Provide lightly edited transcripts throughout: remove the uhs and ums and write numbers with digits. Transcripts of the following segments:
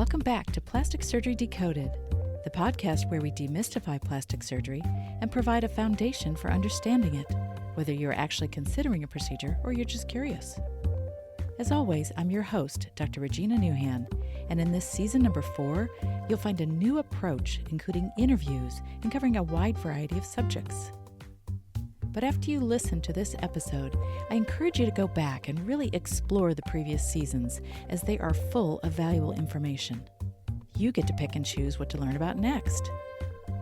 Welcome back to Plastic Surgery Decoded, the podcast where we demystify plastic surgery and provide a foundation for understanding it, whether you're actually considering a procedure or you're just curious. As always, I'm your host, Dr. Regina Nouhan, and in this season number 4, you'll find a new approach, including interviews and covering a wide variety of subjects. But after you listen to this episode, I encourage you to go back and really explore the previous seasons, as they are full of valuable information. You get to pick and choose what to learn about next.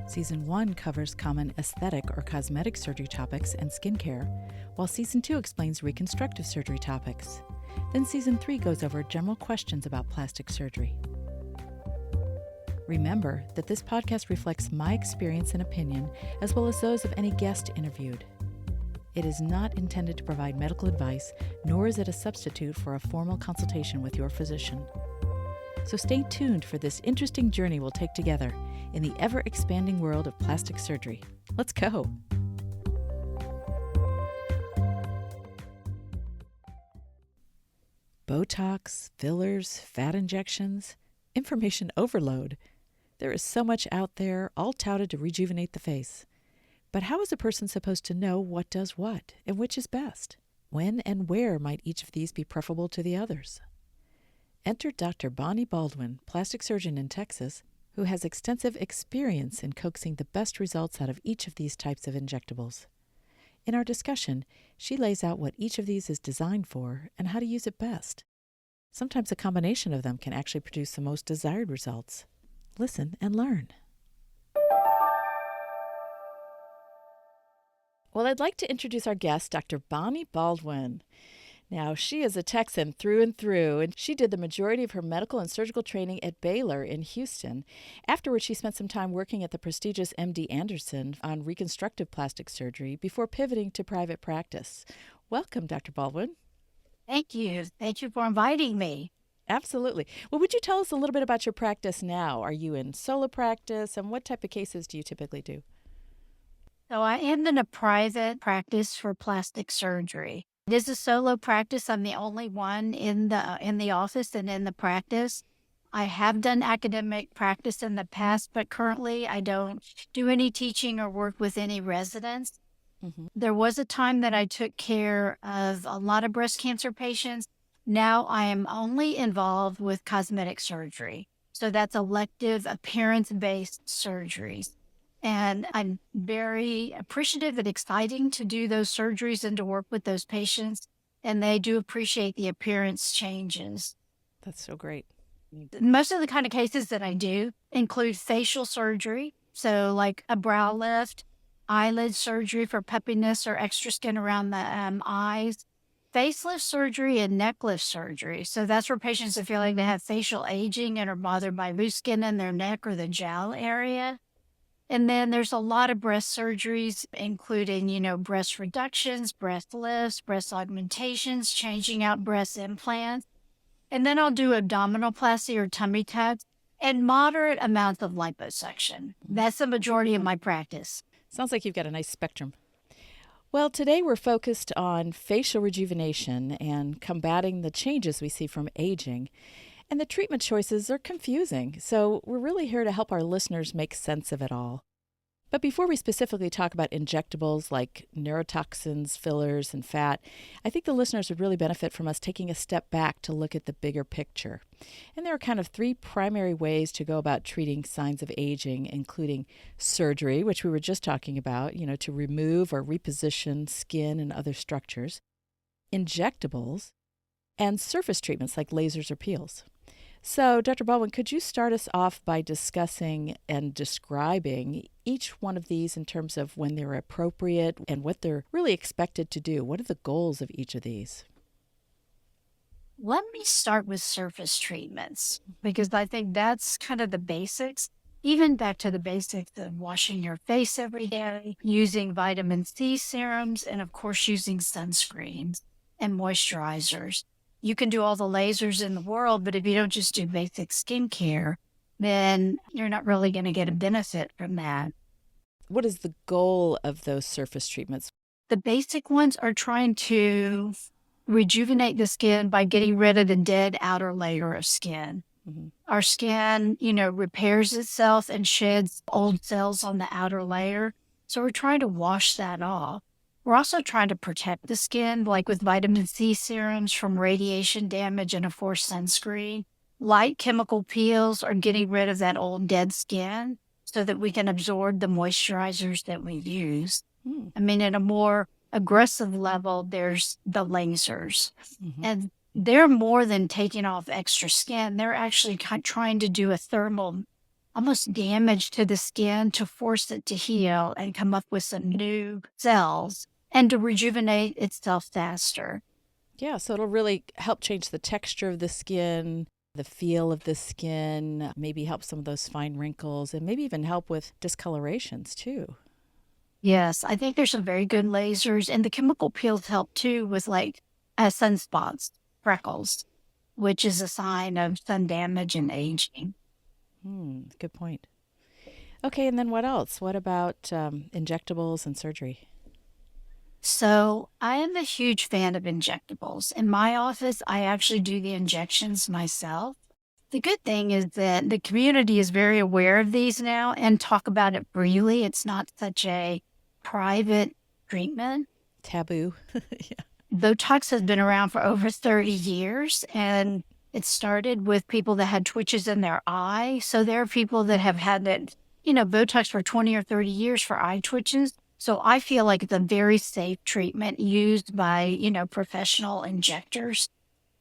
Season 1 covers common aesthetic or cosmetic surgery topics and skincare, while Season 2 explains reconstructive surgery topics. Then Season 3 goes over general questions about plastic surgery. Remember that this podcast reflects my experience and opinion, as well as those of any guest interviewed. It is not intended to provide medical advice, nor is it a substitute for a formal consultation with your physician. So stay tuned for this interesting journey we'll take together in the ever-expanding world of plastic surgery. Let's go! Botox, fillers, fat injections, information overload. There is so much out there, all touted to rejuvenate the face. But how is a person supposed to know what does what and which is best? When and where might each of these be preferable to the others? Enter Dr. Baldwin, plastic surgeon in Texas, who has extensive experience in coaxing the best results out of each of these types of injectables. In our discussion, she lays out what each of these is designed for and how to use it best. Sometimes a combination of them can actually produce the most desired results. Listen and learn. Well, I'd like to introduce our guest, Dr. Baldwin. Now, she is a Texan through and through, and she did the majority of her medical and surgical training at Baylor in Houston. Afterwards, she spent some time working at the prestigious MD Anderson on reconstructive plastic surgery before pivoting to private practice. Welcome, Dr. Baldwin. Thank you. Thank you for inviting me. Absolutely. Well, would you tell us a little bit about your practice now? Are you in solo practice, and what type of cases do you typically do? So I am in a private practice for plastic surgery. It is a solo practice. I'm the only one in the office and in the practice. I have done academic practice in the past, but currently I don't do any teaching or work with any residents. Mm-hmm. There was a time that I took care of a lot of breast cancer patients. Now I am only involved with cosmetic surgery. So that's elective appearance-based surgeries. And I'm very appreciative and exciting to do those surgeries and to work with those patients. And they do appreciate the appearance changes. That's so great. Most of the kind of cases that I do include facial surgery. So like a brow lift, eyelid surgery for puffiness or extra skin around the eyes, facelift surgery and neck lift surgery. So that's for patients that feel like they have facial aging and are bothered by loose skin in their neck or the jowl area. And then there's a lot of breast surgeries, including, breast reductions, breast lifts, breast augmentations, changing out breast implants. And then I'll do abdominoplasty or tummy tucks and moderate amounts of liposuction. That's the majority of my practice. Sounds like you've got a nice spectrum. Well, today we're focused on facial rejuvenation and combating the changes we see from aging. And the treatment choices are confusing, so we're really here to help our listeners make sense of it all. But before we specifically talk about injectables like neurotoxins, fillers, and fat, I think the listeners would really benefit from us taking a step back to look at the bigger picture. And there are kind of 3 primary ways to go about treating signs of aging, including surgery, which we were just talking about, to remove or reposition skin and other structures, injectables, and surface treatments like lasers or peels. So, Dr. Baldwin, could you start us off by discussing and describing each one of these in terms of when they're appropriate and what they're really expected to do? What are the goals of each of these? Let me start with surface treatments, because I think that's kind of the basics. Even back to the basics of washing your face every day, using vitamin C serums, and of course using sunscreens and moisturizers. You can do all the lasers in the world, but if you don't just do basic skincare, then you're not really going to get a benefit from that. What is the goal of those surface treatments? The basic ones are trying to rejuvenate the skin by getting rid of the dead outer layer of skin. Our skin, repairs itself and sheds old cells on the outer layer. So we're trying to wash that off. We're also trying to protect the skin, like with vitamin C serums from radiation damage and, of course, sunscreen. Light chemical peels are getting rid of that old dead skin so that we can absorb the moisturizers that we use. I mean, at a more aggressive level, there's the lasers. And they're more than taking off extra skin. They're actually trying to do a thermal almost damage to the skin to force it to heal and come up with some new cells and to rejuvenate itself faster. Yeah, so it'll really help change the texture of the skin, the feel of the skin, maybe help some of those fine wrinkles, and maybe even help with discolorations too. Yes, I think there's some very good lasers, and the chemical peels help too with like sunspots, freckles, which is a sign of sun damage and aging. Good point. Okay, and then what else? What about injectables and surgery? So I am a huge fan of injectables. In my office, I actually do the injections myself. The good thing is that the community is very aware of these now and talk about it freely. It's not such a private treatment. Taboo. Yeah. Botox has been around for over 30 years, and it started with people that had twitches in their eye. So there are people that have had that, Botox for 20 or 30 years for eye twitches. So I feel like it's a very safe treatment used by, professional injectors.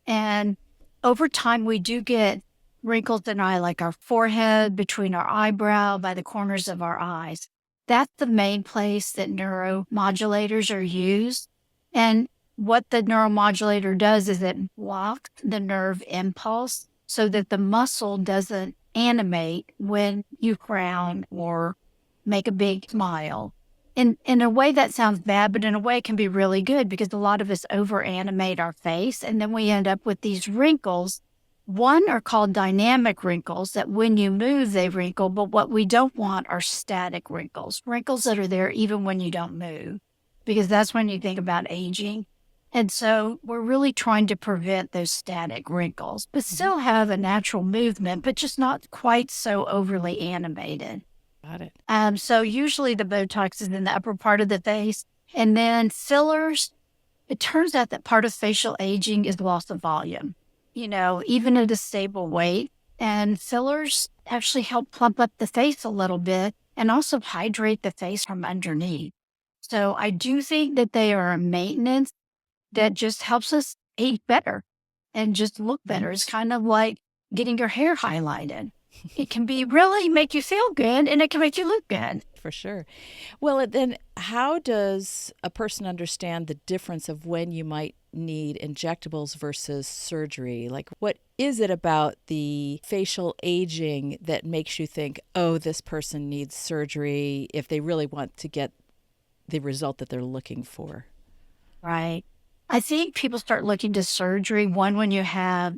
And over time, we do get wrinkles in eye, like our forehead, between our eyebrow, by the corners of our eyes. That's the main place that neuromodulators are used. And what the neuromodulator does is it blocks the nerve impulse so that the muscle doesn't animate when you frown or make a big smile. In a way that sounds bad, but in a way it can be really good because a lot of us over animate our face and then we end up with these wrinkles. One are called dynamic wrinkles that when you move, they wrinkle, but what we don't want are static wrinkles, wrinkles that are there even when you don't move, because that's when you think about aging. And so we're really trying to prevent those static wrinkles, but still have a natural movement, but just not quite so overly animated. Got it. So usually the Botox is in the upper part of the face. And then fillers, it turns out that part of facial aging is loss of volume, even at a stable weight. And fillers actually help plump up the face a little bit and also hydrate the face from underneath. So I do think that they are a maintenance that just helps us age better and just look better. It's kind of like getting your hair highlighted. It can be really make you feel good and it can make you look good. For sure. Well, then how does a person understand the difference of when you might need injectables versus surgery? Like, what is it about the facial aging that makes you think, oh, this person needs surgery if they really want to get the result that they're looking for? Right. I think people start looking to surgery, one, when you have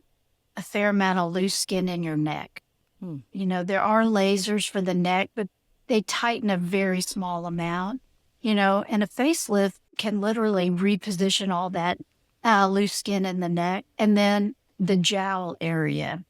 a fair amount of loose skin in your neck. There are lasers for the neck, but they tighten a very small amount, and a facelift can literally reposition all that loose skin in the neck. And then the jowl area,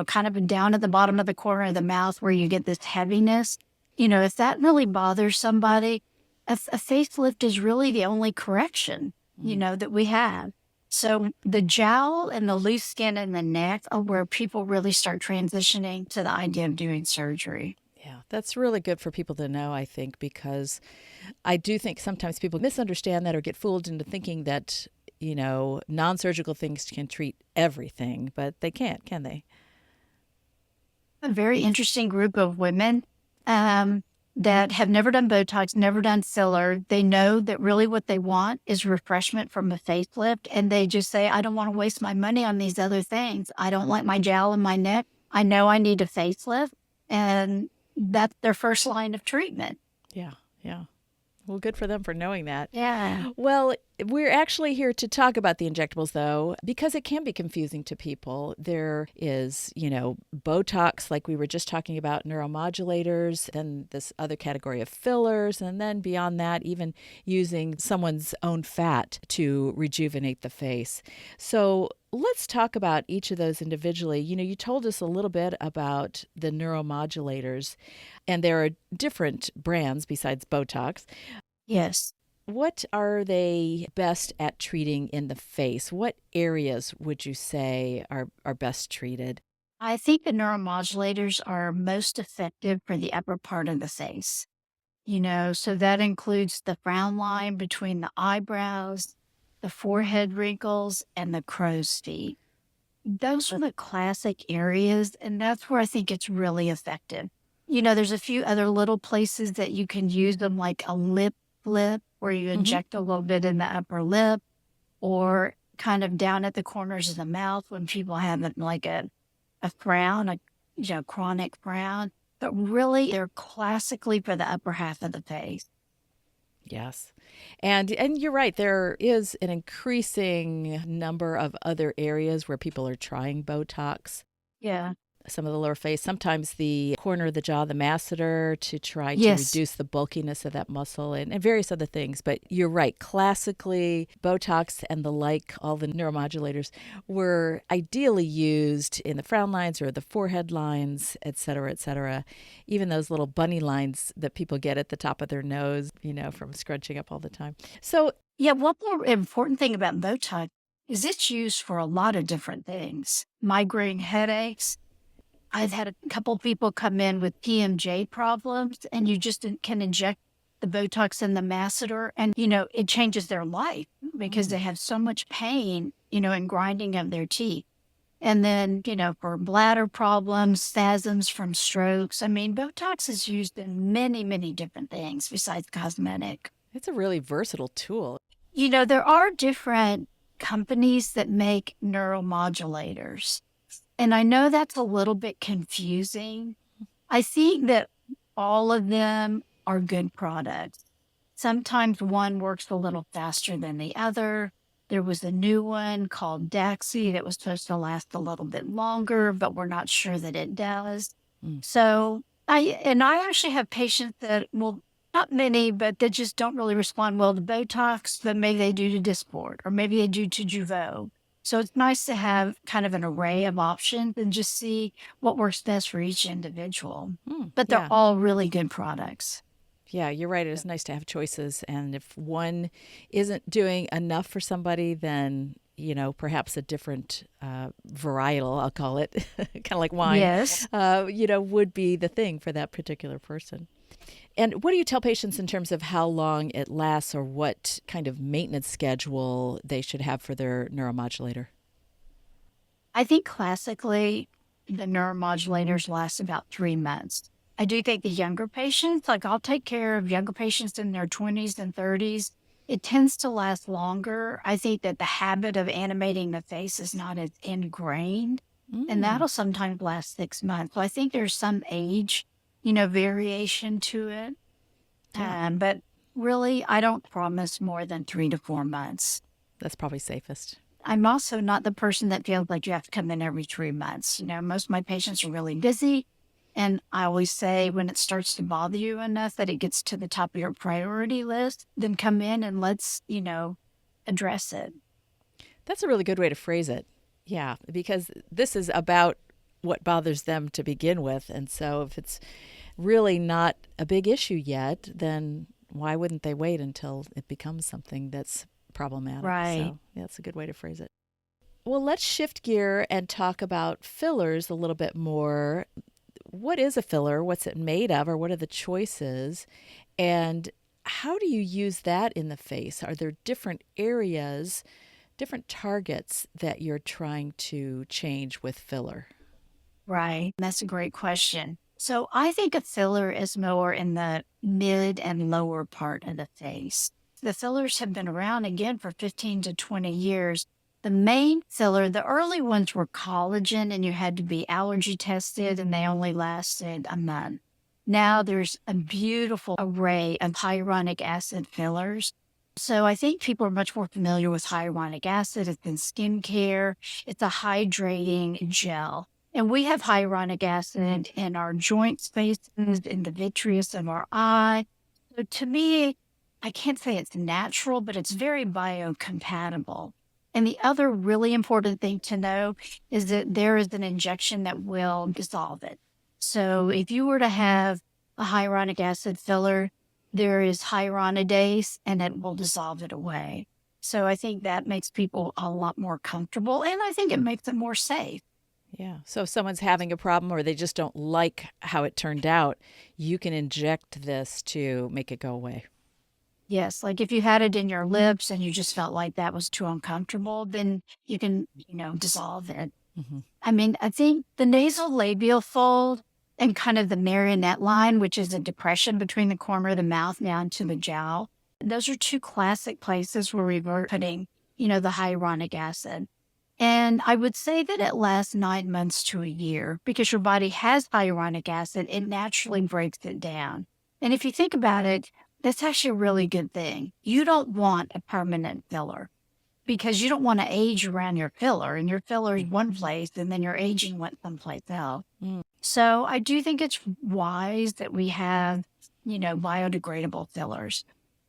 kind of down at the bottom of the corner of the mouth where you get this heaviness. If that really bothers somebody, a facelift is really the only correction, that we have. So the jowl and the loose skin in the neck are where people really start transitioning to the idea of doing surgery. Yeah, that's really good for people to know, I think, because I do think sometimes people misunderstand that or get fooled into thinking that, non-surgical things can treat everything, but they can't, can they? A very interesting group of women that have never done Botox, never done filler. They know that really what they want is refreshment from a facelift. And they just say, I don't want to waste my money on these other things. I don't like my jowl and my neck. I know I need a facelift. And that's their first line of treatment. Yeah, yeah. Well, good for them for knowing that. Yeah. Well, We're actually here to talk about the injectables, though, because it can be confusing to people. There is, Botox, like we were just talking about, neuromodulators, then this other category of fillers, and then beyond that, even using someone's own fat to rejuvenate the face. So let's talk about each of those individually. You told us a little bit about the neuromodulators, and there are different brands besides Botox. Yes. What are they best at treating in the face? What areas would you say are best treated? I think the neuromodulators are most effective for the upper part of the face. So that includes the frown line between the eyebrows, the forehead wrinkles, and the crow's feet. Those are the classic areas, and that's where I think it's really effective. There's a few other little places that you can use them, like a lip flip, where you Mm-hmm. inject a little bit in the upper lip, or kind of down at the corners of the mouth when people have like a frown, chronic frown. But really, they're classically for the upper half of the face. Yes. And you're right, there is an increasing number of other areas where people are trying Botox. Yeah. Some of the lower face, sometimes the corner of the jaw, the masseter, to try to Yes. reduce the bulkiness of that muscle, and various other things. But you're right, classically, Botox and the like, all the neuromodulators, were ideally used in the frown lines or the forehead lines, et cetera, et cetera. Even those little bunny lines that people get at the top of their nose, from scrunching up all the time. So, Yeah. One more important thing about Botox is it's used for a lot of different things. Migraine headaches. I've had a couple people come in with PMJ problems, and you just can inject the Botox in the masseter, and, it changes their life because they have so much pain, in grinding of their teeth. And then, for bladder problems, spasms from strokes. I mean, Botox is used in many, many different things besides cosmetic. it's a really versatile tool. There are different companies that make neuromodulators. And I know that's a little bit confusing. I think that all of them are good products. Sometimes one works a little faster than the other. There was a new one called Daxi that was supposed to last a little bit longer, but we're not sure that it does. Mm. So I actually have patients that, well, not many, but that just don't really respond well to Botox, but maybe they do to Dysport, or maybe they do to Jeuveau. So it's nice to have kind of an array of options and just see what works best for each individual. But they're Yeah. all really good products. Yeah, you're right. It is nice to have choices. And if one isn't doing enough for somebody, then, perhaps a different varietal, I'll call it, kind of like wine, Yes. would be the thing for that particular person. And what do you tell patients in terms of how long it lasts or what kind of maintenance schedule they should have for their neuromodulator? I think classically, the neuromodulators last about 3 months. I do think the younger patients, like I'll take care of younger patients in their 20s and 30s. It tends to last longer. I think that the habit of animating the face is not as ingrained, and Mm, that'll sometimes last 6 months. So I think there's some age, variation to it. yeah, But really, I don't promise more than 3 to 4 months. that's probably safest. I'm also not the person that feels like you have to come in every 3 months. Most of my patients are really busy. And I always say when it starts to bother you enough that it gets to the top of your priority list, then come in and let's, address it. That's a really good way to phrase it. Yeah, because this is about what bothers them to begin with. And so if it's really not a big issue yet, then why wouldn't they wait until it becomes something that's problematic? Right. So yeah, that's a good way to phrase it. Well, let's shift gear and talk about fillers a little bit more. What is a filler? What's it made of? Or what are the choices? And how do you use that in the face? Are there different areas, different targets that you're trying to change with filler? Right. That's a great question. So I think a filler is more in the mid and lower part of the face. The fillers have been around again for 15 to 20 years. The main filler, the early ones were collagen and you had to be allergy tested and they only lasted a month. Now there's a beautiful array of hyaluronic acid fillers. So I think people are much more familiar with hyaluronic acid. It's in skincare. It's a hydrating gel. And we have hyaluronic acid in our joint spaces, in the vitreous of our eye. So to me, I can't say it's natural, but it's very biocompatible. And the other really important thing to know is that there is an injection that will dissolve it. So if you were to have a hyaluronic acid filler, there is hyaluronidase and it will dissolve it away. So I think that makes people a lot more comfortable, and I think it makes them more safe. Yeah. So if someone's having a problem or they just don't like how it turned out, you can inject this to make it go away. Yes, like if you had it in your lips and you just felt like that was too uncomfortable, then you can, dissolve it. Hmm. I mean, I think the nasal labial fold and kind of the marionette line, which is a depression between the corner of the mouth down to the jowl, those are two classic places where we were putting, the hyaluronic acid. And I would say that it lasts 9 months to a year because your body has hyaluronic acid. It naturally breaks it down. And if you think about it, that's actually a really good thing. You don't want a permanent filler because you don't want to age around your filler, and your filler is one place and then your aging went someplace else. Mm. So I do think it's wise that we have, biodegradable fillers.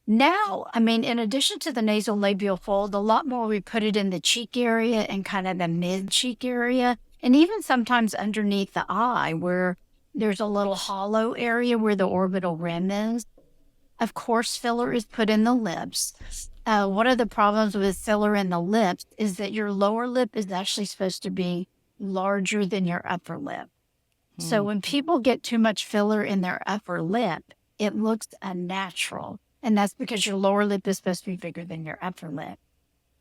Now, I mean, in addition to the nasal labial fold, a lot more we put it in the cheek area and kind of the mid cheek area, and even sometimes underneath the eye where there's a little hollow area where the orbital rim is. Of course, filler is put in the lips. One of the problems with filler in the lips is that your lower lip is actually supposed to be larger than your upper lip. So when people get too much filler in their upper lip, it looks unnatural. And that's because your lower lip is supposed to be bigger than your upper lip.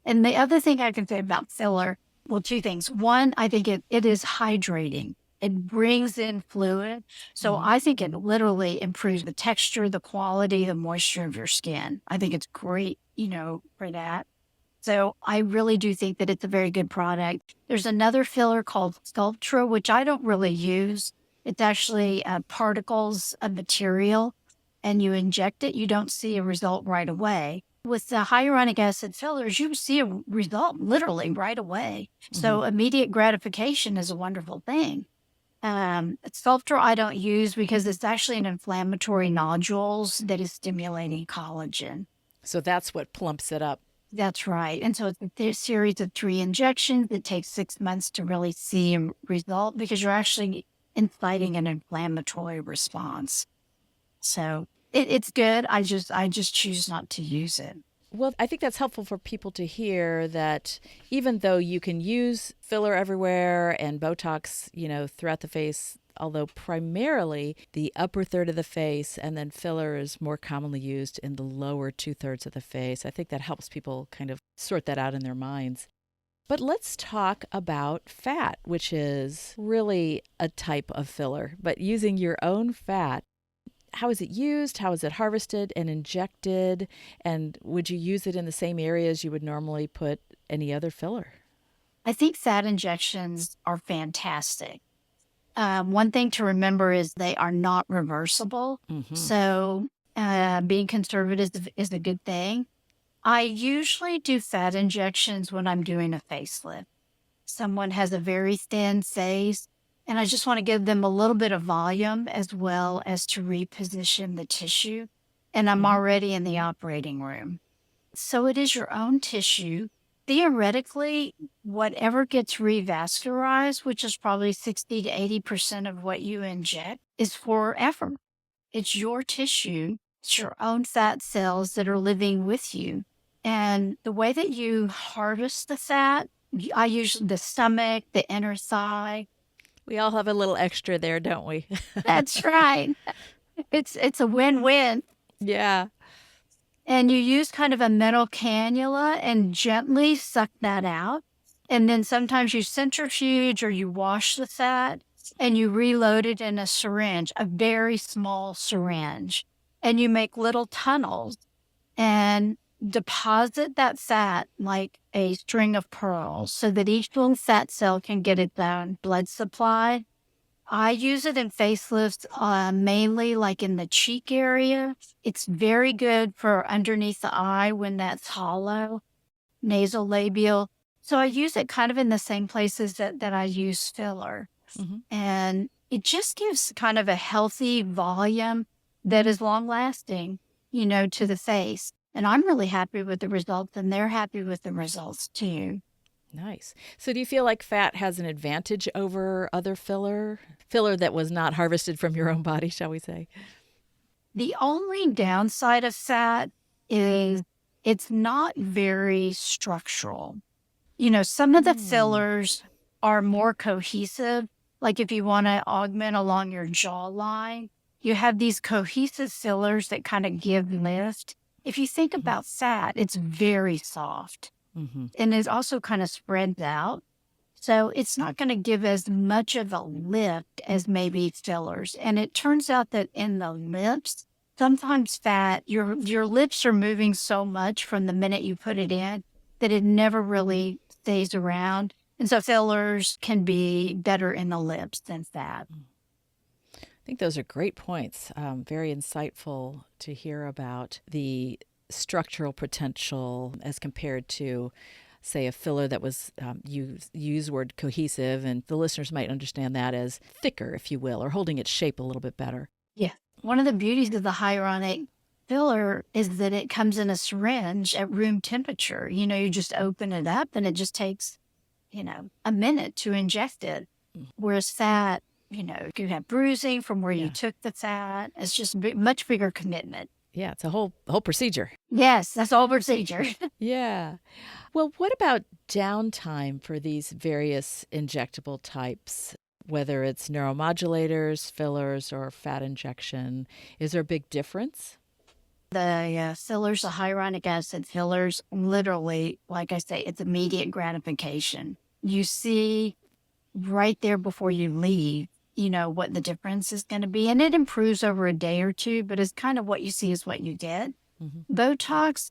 And the other thing I can say about filler, well, two things. One, I think it is hydrating. It brings in fluid. So I think it literally improves the texture, the quality, the moisture of your skin. I think it's great, for that. So I really do think that it's a very good product. There's another filler called Sculptra, which I don't really use. It's actually particles of material, and you inject it. You don't see a result right away. With the hyaluronic acid fillers, you see a result literally right away. So immediate gratification is a wonderful thing. Sculptra I don't use because it's actually an inflammatory nodules that is stimulating collagen. So that's what plumps it up. That's right. And so it's a series of 3 injections that takes 6 months to really see a result because you're actually inciting an inflammatory response. So it's good. I just choose not to use it. Well, I think that's helpful for people to hear that even though you can use filler everywhere and Botox, throughout the face, although primarily the upper third of the face and then filler is more commonly used in the lower 2/3 of the face. I think that helps people kind of sort that out in their minds. But let's talk about fat, which is really a type of filler, but using your own fat. How is it used? How is it harvested and injected? And would you use it in the same areas you would normally put any other filler? I think fat injections are fantastic. One thing to remember is they are not reversible. So being conservative is a good thing. I usually do fat injections when I'm doing a facelift. Someone has a very thin face, and I just want to give them a little bit of volume as well as to reposition the tissue. And I'm already in the operating room. So it is your own tissue. Theoretically, whatever gets revascularized, which is probably 60 to 80% of what you inject, is forever. It's your tissue. It's your own fat cells that are living with you. And the way that you harvest the fat, I use the stomach, the inner thigh. We all have a little extra there, don't we? That's right. It's a win-win. Yeah. And you use kind of a metal cannula and gently suck that out. And then sometimes you centrifuge or you wash the fat and you reload it in a syringe, a very small syringe. And you make little tunnels and deposit that fat like a string of pearls so that each little fat cell can get its own blood supply. I use it in facelifts, mainly like in the cheek area. It's very good for underneath the eye when that's hollow, nasolabial. So I use it kind of in the same places that I use filler. Mm-hmm. And it just gives kind of a healthy volume that is long lasting, to the face. And I'm really happy with the results, and they're happy with the results too. Nice. So do you feel like fat has an advantage over other filler that was not harvested from your own body, shall we say? The only downside of fat is it's not very structural. Some of the Mm. fillers are more cohesive. Like if you want to augment along your jawline, you have these cohesive fillers that kind of give lift. If you think about fat, it's very soft Mm-hmm. and it also kind of spreads out. So it's not going to give as much of a lift as maybe fillers. And it turns out that in the lips, sometimes fat, your lips are moving so much from the minute you put it in that it never really stays around. And so fillers can be better in the lips than fat. I think those are great points. Very insightful to hear about the structural potential as compared to, say, a filler that was use word cohesive, and the listeners might understand that as thicker, if you will, or holding its shape a little bit better. Yeah. One of the beauties of the hyaluronic filler is that it comes in a syringe at room temperature. You just open it up and it just takes, a minute to inject it. Whereas fat, you have bruising from where you Yeah. took the fat. It's just much bigger commitment. Yeah, it's a whole procedure. Yes, that's all procedure. Yeah. Well, what about downtime for these various injectable types? Whether it's neuromodulators, fillers, or fat injection, is there a big difference? The fillers, the hyaluronic acid fillers, literally, like I say, it's immediate gratification. You see right there before you leave, what the difference is going to be. And it improves over a day or two, but it's kind of what you see is what you get. Mm-hmm. Botox,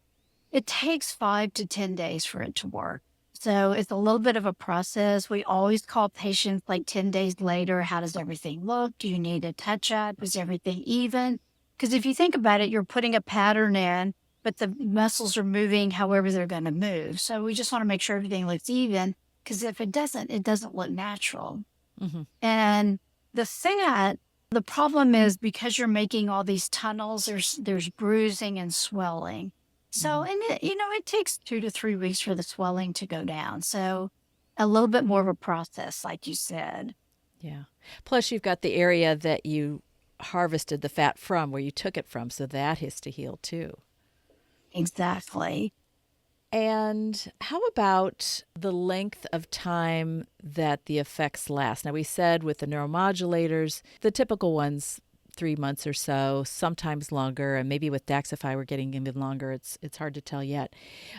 it takes 5 to 10 days for it to work. So it's a little bit of a process. We always call patients like 10 days later. How does everything look? Do you need a touch up? Is everything even? Because if you think about it, you're putting a pattern in, but the muscles are moving however they're going to move. So we just want to make sure everything looks even, because if it doesn't look natural. Mm-hmm. And the fat, the problem is because you're making all these tunnels, there's bruising and swelling. So, and it takes 2 to 3 weeks for the swelling to go down. So a little bit more of a process, like you said. Yeah. Plus, you've got the area that you harvested the fat from, where you took it from, so that has to heal too. Exactly. And how about the length of time that the effects last? Now, we said with the neuromodulators, the typical ones, 3 months or so, sometimes longer, and maybe with Daxify we're getting even longer. It's hard to tell yet.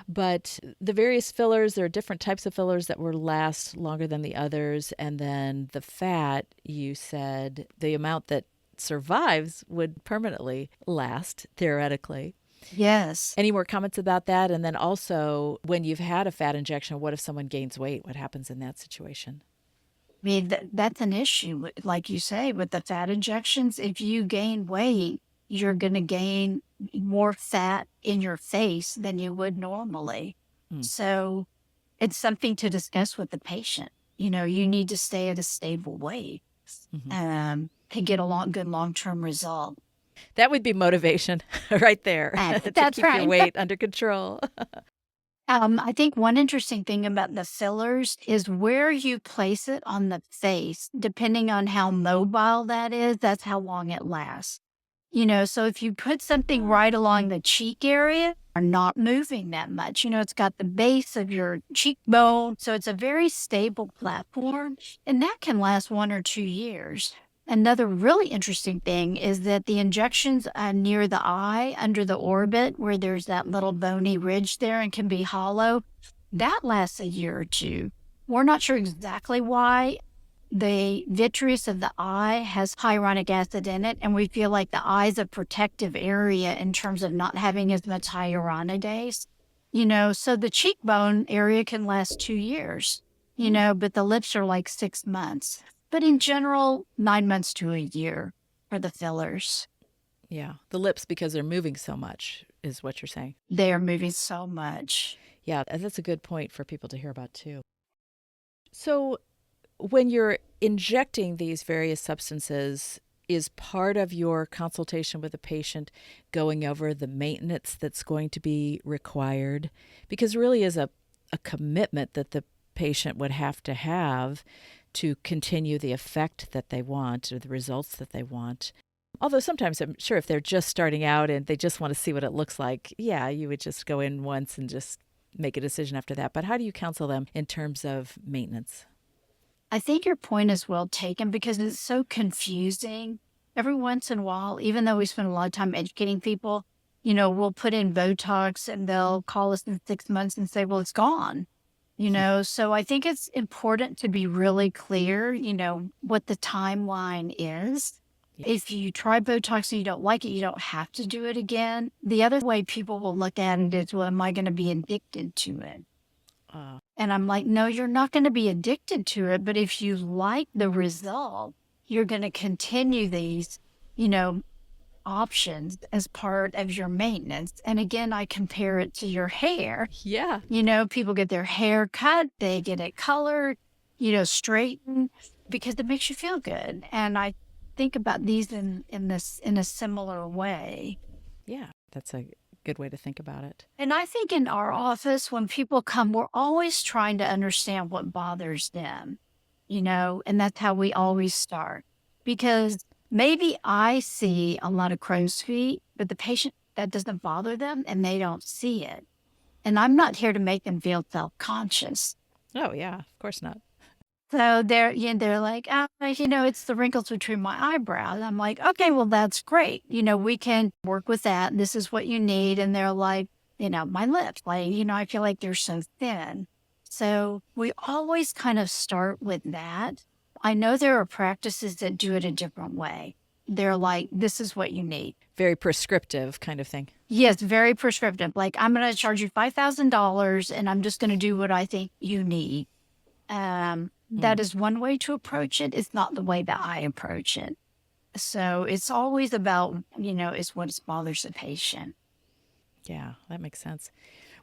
But the various fillers, there are different types of fillers that will last longer than the others. And then the fat, you said the amount that survives would permanently last, theoretically. Yes. Any more comments about that? And then also, when you've had a fat injection, what if someone gains weight? What happens in that situation? I mean, that's an issue, like you say, with the fat injections. If you gain weight, you're going to gain more fat in your face than you would normally. Mm. So it's something to discuss with the patient. You need to stay at a stable weight to get a good long-term result. That would be motivation right there to That's keep your right. weight under control. I think one interesting thing about the fillers is where you place it on the face, depending on how mobile that is, that's how long it lasts. So if you put something right along the cheek area, are not moving that much. It's got the base of your cheekbone. So it's a very stable platform, and that can last 1 or 2 years. Another really interesting thing is that the injections near the eye, under the orbit, where there's that little bony ridge there and can be hollow, that lasts a year or two. We're not sure exactly why. The vitreous of the eye has hyaluronic acid in it, and we feel like the eye is a protective area in terms of not having as much hyaluronidase. So the cheekbone area can last 2 years, but the lips are like 6 months. But in general, 9 months to a year for the fillers. Yeah. The lips, because they're moving so much, is what you're saying. They are moving so much. Yeah, that's a good point for people to hear about too. So, when you're injecting these various substances, is part of your consultation with the patient going over the maintenance that's going to be required? Because it really is a commitment that the patient would have to continue the effect that they want or the results that they want. Although sometimes I'm sure if they're just starting out and they just want to see what it looks like, yeah, you would just go in once and just make a decision after that. But how do you counsel them in terms of maintenance? I think your point is well taken because it's so confusing. Every once in a while, even though we spend a lot of time educating people, we'll put in Botox and they'll call us in 6 months and say, well, it's gone. So I think it's important to be really clear, what the timeline is. Yeah. If you try Botox and you don't like it, you don't have to do it again. The other way people will look at it is, well, am I going to be addicted to it? And I'm like, no, you're not going to be addicted to it. But if you like the result, you're going to continue these, options as part of your maintenance. And again, I compare it to your hair. Yeah. People get their hair cut, they get it colored, straightened because it makes you feel good. And I think about these in a similar way. Yeah, that's a good way to think about it. And I think in our office, when people come, we're always trying to understand what bothers them, and that's how we always start. Because maybe I see a lot of crow's feet, but the patient, that doesn't bother them and they don't see it. And I'm not here to make them feel self-conscious. Oh, yeah, of course not. So they're like, it's the wrinkles between my eyebrows. I'm like, okay, well, that's great. We can work with that. This is what you need. And they're like, my lips, I feel like they're so thin. So we always kind of start with that. I know there are practices that do it a different way. They're like, this is what you need. Very prescriptive kind of thing. Yes, very prescriptive. Like, I'm going to charge you $5,000 and I'm just going to do what I think you need. That is one way to approach it. It's not the way that I approach it. So it's always about, it's what bothers the patient. Yeah, that makes sense.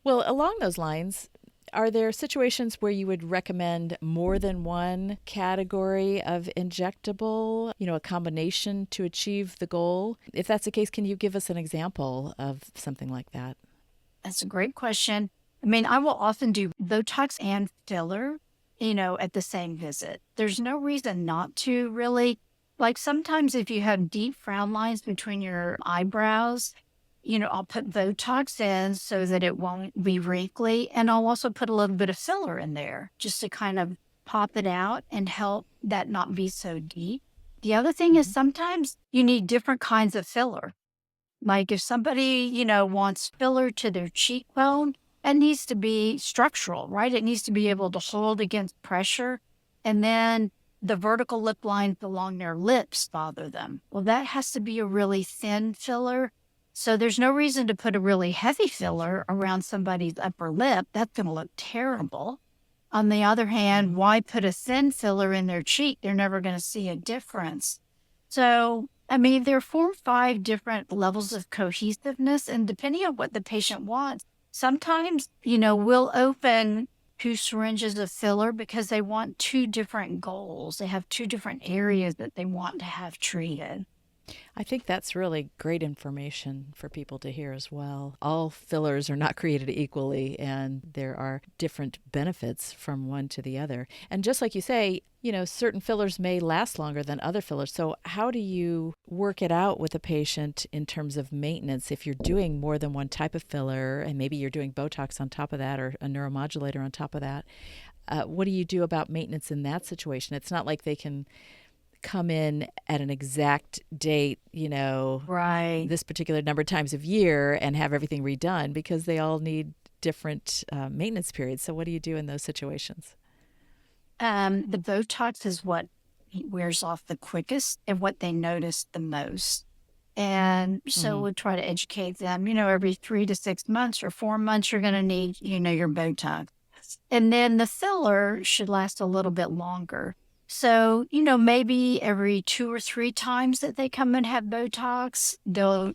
Well, along those lines, are there situations where you would recommend more than one category of injectable, a combination to achieve the goal? If that's the case, can you give us an example of something like that? That's a great question. I mean, I will often do Botox and filler, at the same visit. There's no reason not to really. Like sometimes if you have deep frown lines between your eyebrows, I'll put Botox in so that it won't be wrinkly. And I'll also put a little bit of filler in there just to kind of pop it out and help that not be so deep. The other thing is sometimes you need different kinds of filler. Like if somebody, wants filler to their cheekbone, it needs to be structural, right? It needs to be able to hold against pressure. And then the vertical lip lines along their lips bother them. Well, that has to be a really thin filler. So there's no reason to put a really heavy filler around somebody's upper lip. That's going to look terrible. On the other hand, why put a thin filler in their cheek? They're never going to see a difference. So, I mean, there are 4 or 5 different levels of cohesiveness. And depending on what the patient wants, sometimes, we'll open 2 syringes of filler because they want 2 different goals. They have 2 different areas that they want to have treated. I think that's really great information for people to hear as well. All fillers are not created equally, and there are different benefits from one to the other. And just like you say, certain fillers may last longer than other fillers. So how do you work it out with a patient in terms of maintenance if you're doing more than one type of filler and maybe you're doing Botox on top of that or a neuromodulator on top of that? What do you do about maintenance in that situation? It's not like they can come in at an exact date, right, this particular number of times of year and have everything redone because they all need different maintenance periods. So what do you do in those situations? The Botox is what wears off the quickest and what they notice the most. And so we'll try to educate them, every 3 to 6 months or 4 months, you're going to need, your Botox. And then the filler should last a little bit longer. So, maybe every 2 or 3 times that they come and have Botox, they'll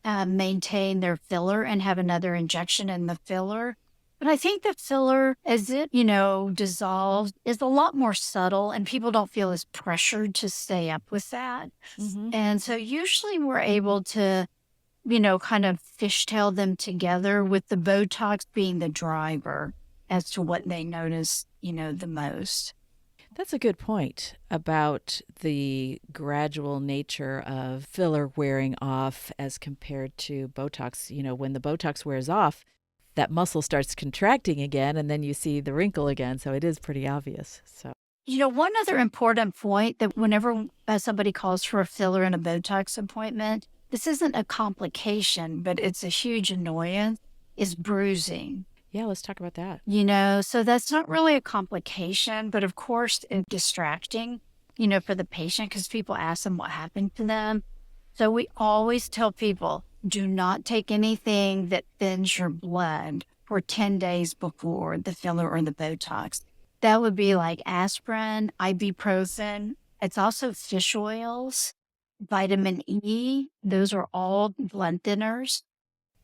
maintain their filler and have another injection in the filler. But I think the filler, as it, dissolves, is a lot more subtle and people don't feel as pressured to stay up with that. Mm-hmm. And so usually we're able to, kind of fishtail them together with the Botox being the driver as to what they notice, the most. That's a good point about the gradual nature of filler wearing off as compared to Botox. When the Botox wears off, that muscle starts contracting again, and then you see the wrinkle again. So it is pretty obvious. So, One other important point that whenever somebody calls for a filler and a Botox appointment, this isn't a complication, but it's a huge annoyance, is bruising. yeah, let's talk about that. So that's not really a complication, but of course it's distracting, for the patient because people ask them what happened to them. So we always tell people, do not take anything that thins your blood for 10 days before the filler or the Botox. That would be like aspirin, ibuprofen. It's also fish oils, vitamin E. Those are all blood thinners.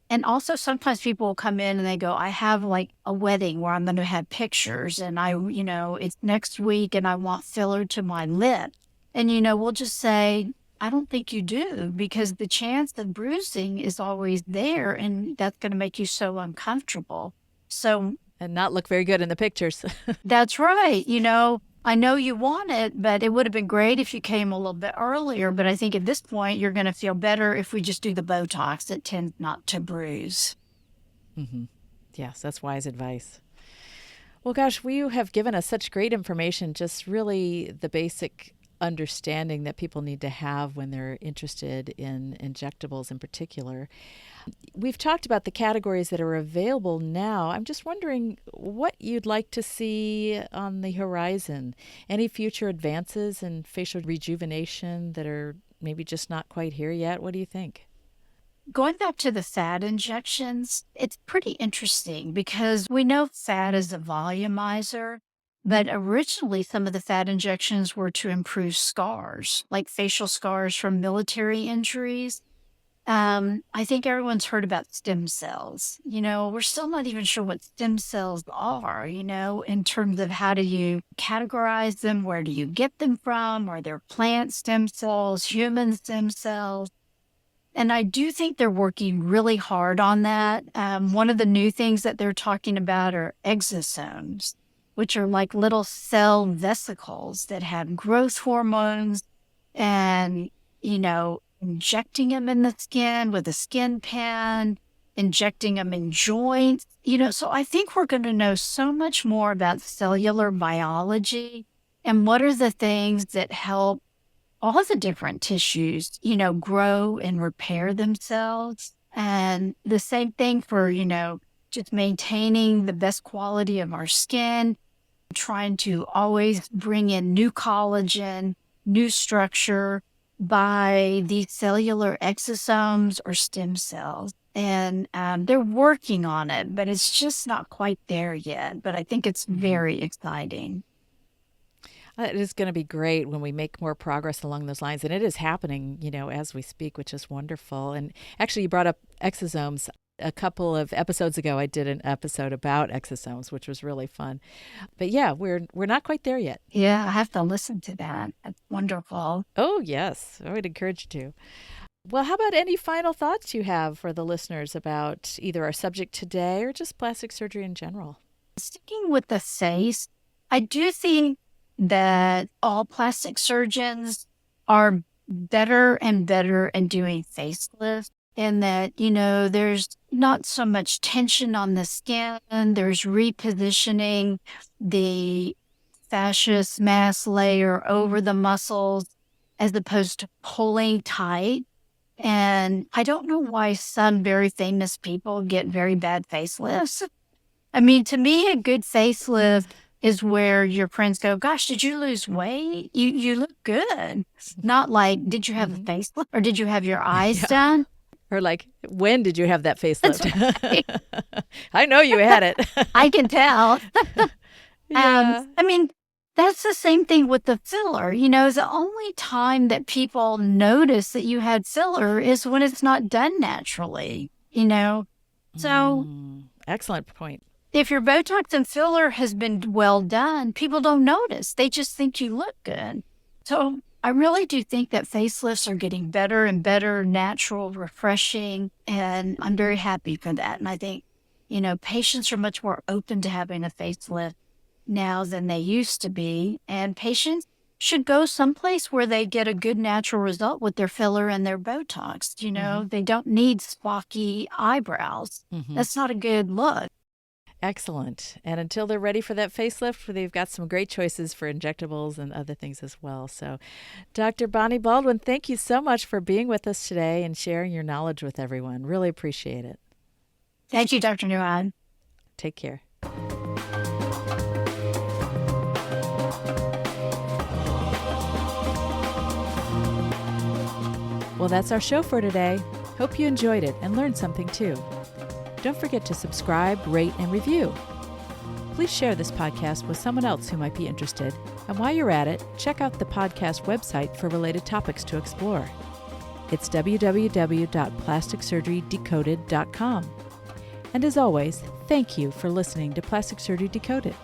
And also sometimes people will come in and they go, I have like a wedding where I'm going to have pictures and it's next week and I want filler to my lip. And, we'll just say, I don't think you do because the chance of bruising is always there and that's going to make you so uncomfortable. So, And not look very good in the pictures. that's right. I know you want it, but it would have been great if you came a little bit earlier. But I think at this point, you're going to feel better if we just do the Botox. It tends not to bruise. Mm-hmm. Yes, that's wise advice. Well, gosh, you have given us such great information, just really the basic understanding that people need to have when they're interested in injectables in particular. We've talked about the categories that are available now. I'm just wondering what you'd like to see on the horizon. Any future advances in facial rejuvenation that are maybe just not quite here yet? What do you think? Going back to the fat injections, it's pretty interesting because we know fat is a volumizer, but originally some of the fat injections were to improve scars, like facial scars from military injuries. I think everyone's heard about stem cells. We're still not even sure what stem cells are, in terms of how do you categorize them? Where do you get them from? Are there plant stem cells, human stem cells? And I do think they're working really hard on that. One of the new things that they're talking about are exosomes, which are like little cell vesicles that have growth hormones and, injecting them in the skin with a skin pen, injecting them in joints, so I think we're going to know so much more about cellular biology and what are the things that help all the different tissues, grow and repair themselves. And the same thing for, just maintaining the best quality of our skin, trying to always bring in new collagen, new structure by these cellular exosomes or stem cells. And they're working on it, but it's just not quite there yet. But I think it's very exciting. It is going to be great when we make more progress along those lines. And it is happening, as we speak, which is wonderful. And actually, you brought up exosomes. A couple of episodes ago, I did an episode about exosomes, which was really fun. But yeah, we're not quite there yet. Yeah, I have to listen to that. That's wonderful. Oh, yes. I would encourage you to. Well, how about any final thoughts you have for the listeners about either our subject today or just plastic surgery in general? Sticking with the face, I do think that all plastic surgeons are better and better at doing facelifts, and that, there's not so much tension on the skin. There's repositioning the fascious mass layer over the muscles as opposed to pulling tight. And I don't know why some very famous people get very bad facelifts. I mean, to me, a good facelift is where your friends go, gosh, did you lose weight? You look good. Not like, did you have a facelift or did you have your eyes done? Or like, when did you have that facelift? Right. I know you had it. I can tell. Yeah. I mean, That's the same thing with the filler. The only time that people notice that you had filler is when it's not done naturally. So Excellent point. if your Botox and filler has been well done, people don't notice. They just think you look good. So I really do think that facelifts are getting better and better, natural, refreshing, and I'm very happy for that. And I think, patients are much more open to having a facelift now than they used to be. And patients should go someplace where they get a good natural result with their filler and their Botox. They don't need spocky eyebrows. That's not a good look. Excellent. And until they're ready for that facelift, they've got some great choices for injectables and other things as well. So, Dr. Bonnie Baldwin, thank you so much for being with us today and sharing your knowledge with everyone. Really appreciate it. Thank you, Dr. Nouhan. Take care. Well, that's our show for today. Hope you enjoyed it and learned something too. Don't forget to subscribe, rate, and review. Please share this podcast with someone else who might be interested. And while you're at it, check out the podcast website for related topics to explore. It's www.plasticsurgerydecoded.com. And as always, thank you for listening to Plastic Surgery Decoded.